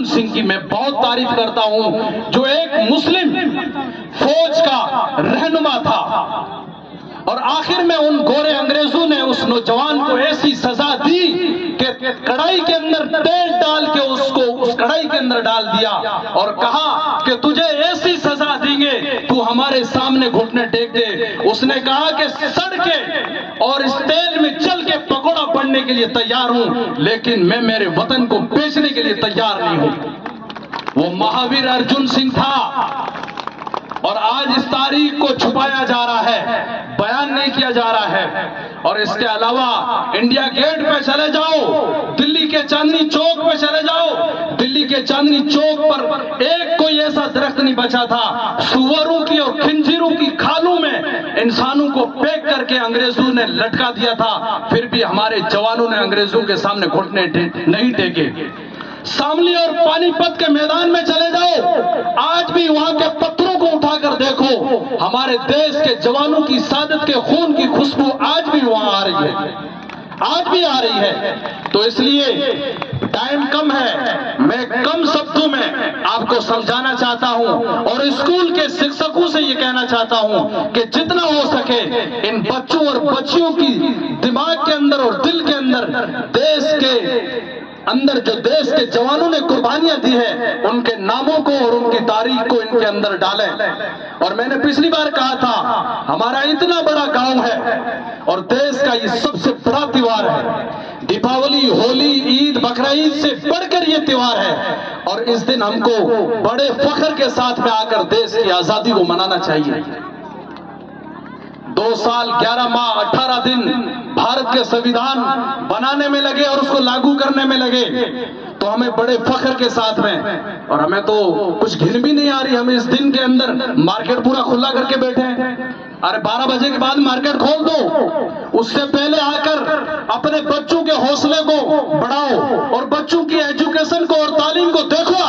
अर्जुन सिंह की मैं बहुत तारीफ करता हूं, जो एक मुस्लिम फौज का रहनुमा था और आखिर में उन गोरे अंग्रेजों ने उस नौजवान को ऐसी सजा दी कि कढ़ाई के अंदर तेल डाल के उसको उस कढ़ाई के अंदर डाल दिया और कहा कि तुझे ऐसी सजा देंगे, तू हमारे सामने घुटने टेक दे। उसने कहा कि सड़ के और इस तेल में चल के पकौड़ा पड़ने के लिए तैयार हूं, लेकिन मैं मेरे वतन को बेचने के लिए तैयार नहीं हूं। वो महावीर अर्जुन सिंह था और आज इस तारीख को छुपाया जा रहा है, बयान नहीं किया जा रहा है। और इसके अलावा इंडिया गेट पे चले जाओ, दिल्ली के चांदनी चौक पे चले जाओ, दिल्ली के चांदनी चौक पर एक कोई ऐसा दरख्त नहीं बचा था। सुअरों की और खिंजीरों की खालों में इंसानों को पैक करके अंग्रेजों ने लटका दिया था, फिर भी हमारे जवानों ने अंग्रेजों के सामने घुटने नहीं टेके। शामली और पानीपत के मैदान में चले जाओ, आज भी वहां के पत्थरों को उठाकर देखो, हमारे देश के जवानों की सादत के खून की खुशबू आज भी वहां आ रही है, आज भी आ रही है। तो इसलिए टाइम कम है, मैं कम शब्दों में आपको समझाना चाहता हूं और स्कूल के शिक्षकों से ये कहना चाहता हूं कि जितना हो सके इन बच्चों और बच्चियों की दिमाग के अंदर और दिल के अंदर देश के अंदर जो देश के जवानों ने कुर्बानियां दी है, उनके नामों को और उनकी तारीख को इनके अंदर डालें। और मैंने पिछली बार कहा था, हमारा इतना बड़ा गांव है और देश का ये सबसे बड़ा त्योहार है। दीपावली, होली, ईद, बकरा ईद से बढ़कर ये त्योहार है और इस दिन हमको बड़े फख्र के साथ में आकर देश की आजादी को मनाना चाहिए। 2 साल 11 माह 18 दिन भारत के संविधान बनाने में लगे और उसको लागू करने में लगे, तो हमें बड़े फख्र के साथ में, और हमें तो कुछ घिन भी नहीं आ रही, हम इस दिन के अंदर मार्केट पूरा खुला करके बैठे हैं। अरे 12 बजे के बाद मार्केट खोल दो, उससे पहले आकर अपने बच्चों के हौसले को बढ़ाओ और बच्चों की एजुकेशन को और तालीम को देखो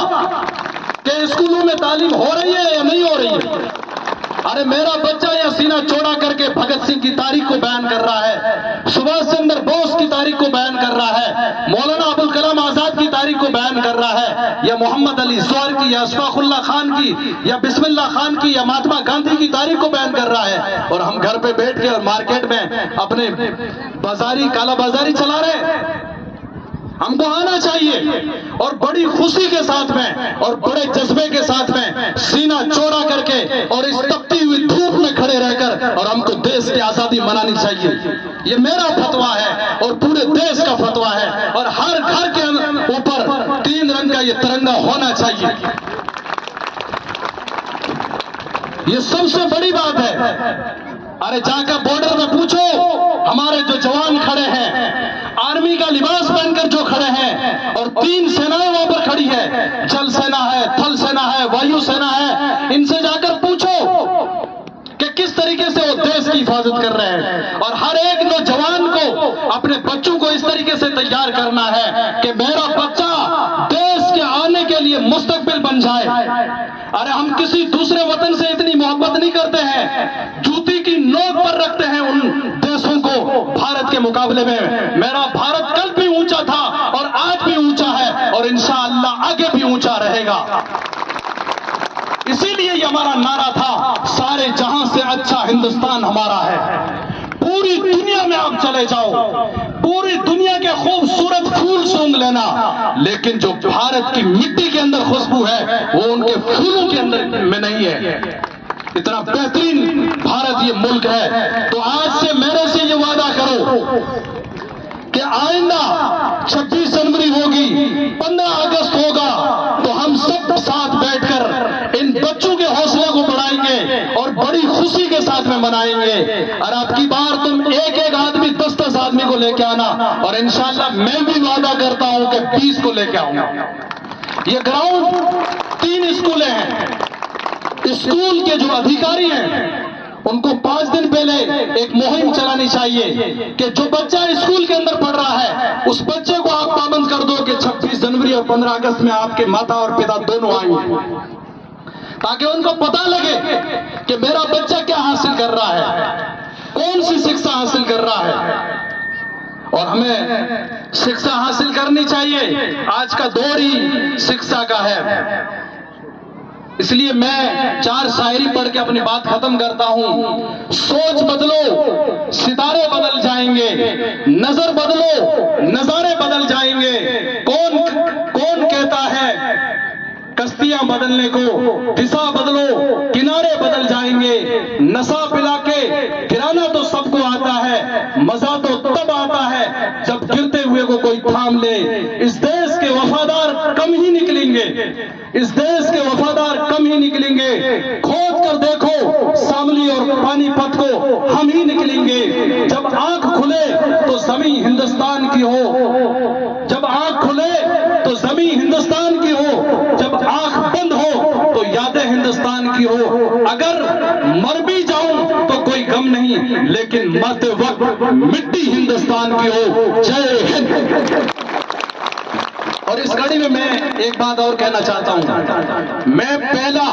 कि स्कूलों में तालीम हो रही है या नहीं हो रही है। अरे मेरा बच्चा या सीना चौड़ा करके भगत सिंह की तारीख को बयान कर रहा है, सुभाष चंद्र बोस की तारीख को बयान कर रहा है, मौलाना अबुल कलाम आजाद की तारीख को बयान कर रहा है, या मोहम्मद अली ज़फ़र की, या अशफाकुल्ला खान की, या बिस्मिल्लाह खान की, या महात्मा गांधी की तारीख को बयान कर रहा है, और हम घर पे बैठ के और मार्केट में अपने बाजारी काला बाजारी चला रहे हैं। हमको आना चाहिए और बड़ी खुशी के साथ में और बड़े जज्बे के साथ में सीना चौड़ा करके और इस तपती हुई धूप में खड़े रहकर और हमको देश की आजादी मनानी चाहिए। ये मेरा फतवा है और पूरे देश का फतवा है और हर घर के ऊपर 3 रंग का ये तिरंगा होना चाहिए। ये सबसे बड़ी बात है। अरे जाकर बॉर्डर में पूछो, हमारे जो जवान खड़े हैं, आर्मी का लिबास पहनकर जो खड़े हैं, और 3 सेनाएं वहां पर खड़ी है, जल सेना है, थल सेना है, वायु सेना है, इनसे जाकर पूछो कि किस तरीके से वो देश की हिफाजत कर रहे हैं। और हर एक नौजवान को अपने बच्चों को इस तरीके से तैयार करना है कि मेरा बच्चा देश के आने के लिए मुस्तकबिल बन जाए। अरे हम किसी दूसरे वतन से इतनी मोहब्बत नहीं करते हैं, जूती की नोक पर रखते हैं उन देशों को भारत के मुकाबले में। मेरा भारत कल भी ऊंचा था और आज भी ऊंचा है और इंशाअल्लाह आगे भी ऊंचा रहेगा। इसीलिए ये हमारा नारा था, सारे जहां से अच्छा हिंदुस्तान हमारा है। पूरी दुनिया में आप चले जाओ, पूरी दुनिया के खूबसूरत फूल सूंघ लेना, लेकिन जो भारत की मिट्टी के अंदर खुशबू है वो उनके फूलों के अंदर में नहीं है। इतना बेहतरीन भारत ये मुल्क है। तो आज से मेरे से ये वादा करो कि आइंदा 26 जनवरी होगी, 15 अगस्त होगा, तो हम सब साथ बैठकर इन बच्चों के हौसले को बढ़ाएंगे और बड़ी खुशी के साथ में मनाएंगे। और अब की बार तुम एक आदमी 10-10 आदमी को लेके आना और इंशाल्लाह मैं भी वादा करता हूं कि 20 को लेके आऊंगा। ये ग्राउंड 3 स्कूलें हैं, स्कूल के जो अधिकारी हैं उनको 5 दिन पहले एक मुहिम चलानी चाहिए कि जो बच्चा स्कूल के अंदर पढ़ रहा है उस बच्चे को आप पाबंद कर दो कि 26 जनवरी और 15 अगस्त में आपके माता और पिता दोनों आएंगे, ताकि उनको पता लगे कि मेरा बच्चा क्या हासिल कर रहा है, कौन सी शिक्षा हासिल कर रहा है। और हमें शिक्षा हासिल करनी चाहिए। आज का दौर ही शिक्षा का है। इसलिए मैं 4 शायरी पढ़ के अपनी बात खत्म करता हूं। सोच बदलो, सितारे बदल जाएंगे, नजर बदलो, नजारे बदल जाएंगे। कौन कौन कहता है कश्तियां बदलने को, दिशा बदलो, किनारे बदल जाएंगे। नशा पिला के गिराना तो सबको आता है, मजा तो तब आता है जब गिरते हुए को कोई थाम ले। इस देश के वफादार कम ही निकलेंगे, इस देश के वफादार कम ही निकलेंगे। खोद कर देखो शामली और पानीपत को, हम ही निकलेंगे। जब आंख खुले तो जमीन हिंदुस्तान की हो, जब आंख खुले तो जमीन हिंदुस्तान की हो, जब आंख बंद हो तो यादें हिंदुस्तान की हो। अगर मर भी जाऊं तो कोई गम नहीं, लेकिन मरते वक्त मिट्टी हिंदुस्तान की हो। जय हिंद। और इस कड़ी में मैं एक बात और कहना चाहता हूं। मैं पहला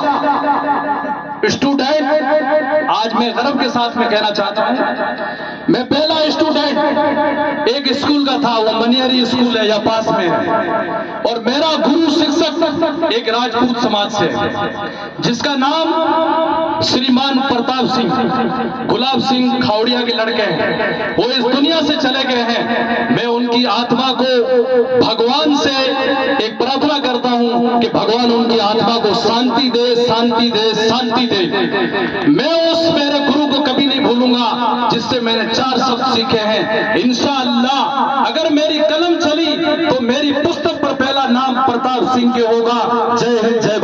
स्टूडेंट, आज मैं गर्व के साथ में कहना चाहता हूं, मैं पहला स्टूडेंट एक स्कूल का था, वो मनियारी स्कूल है या पास में है। और मेरा गुरु शिक्षक एक राजपूत समाज से, जिसका नाम श्रीमान प्रताप सिंह, गुलाब सिंह खावड़िया के लड़के हैं। वो इस दुनिया से चले गए हैं। मैं उनकी आत्मा को भगवान से एक प्रार्थना करता हूं कि भगवान उनकी आत्मा को शांति दे, शांति दे, शांति दे। मैं उस मेरे गुरु को कभी नहीं भूलूंगा जिससे मैंने 4 शब्द सीखे हैं। इंशाअल्लाह अगर मेरी कलम चली तो मेरी पुस्तक पर पहला नाम प्रताप सिंह के होगा। जय हिंद, जय